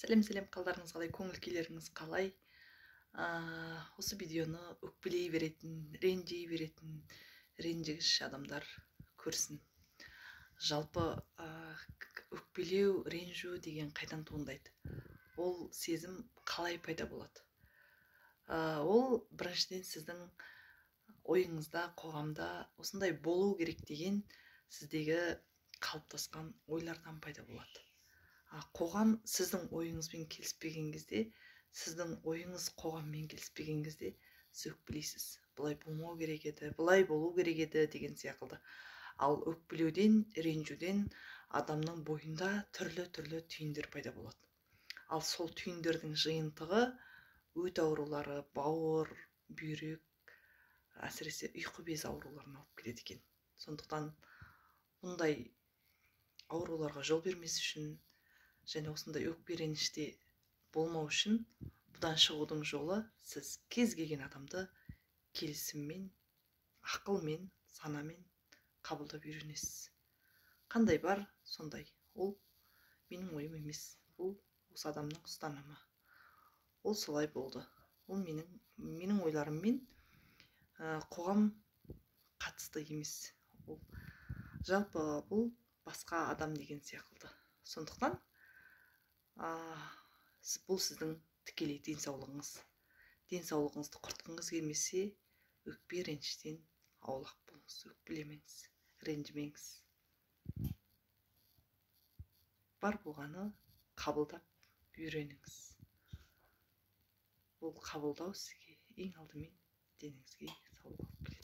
Сәлем қалдарыңыз қалай, көңіл күйлеріңіз қалай? Осы видеоны өкпелей беретін, ренжей беретін, ренжігіш адамдар көрсін. Жалпы өкпелеу, ренжу деген қайдан туындайды? Ол сезім қалай пайда болады? Ол біріншіден сіздің ойыңызда, қоғамда осындай болу керек деген сіздегі қалыптасқан ойлардан пайда болады. Қоғам сіздің ойыңызбен келіспеген кезде, сіздің ойыңыз қоғаммен келіспеген кезде сіз өкпелейсіз. Бұлай болмау керек еді, бұлай болу керек еді деген сияқты. Ал өкпелеуден, ренжуден адамның бойында түрлі түйіндер пайда болады. Ал сол түйіндердің жиынтығы өт аурулары, бауыр, бүйрек, әсіресе ұйқы безі ауруларына алып келеді екен. Сондықтан бұндай ауруларға жол бермес үшін және осындай өкпе реніште болмау үшін бұдан шығудың жолы сіз кез келген адамды келісіммен, ақылмен, санамен қабылдап үйренесіз. Қандай бар, сондай. Ол менің ойым емес. Бұл осы адамның ұстанымы. Ол солай болды. Ол менің ойларыммен қоғам қатысты емес. Жалпы бұл басқа адам деген сияқты. Сондықтан бұл сіздің тікелей денсаулығыңызды құртқыңыз келмесе, өкпе реніштен аулақ болыңыз, өкпелемеңіз, ренжімеңіз. Бар болғаны қабылдап үйреніңіз. Бұл қабылдау сізге ең алдымен деніңізге саулық алып келеді.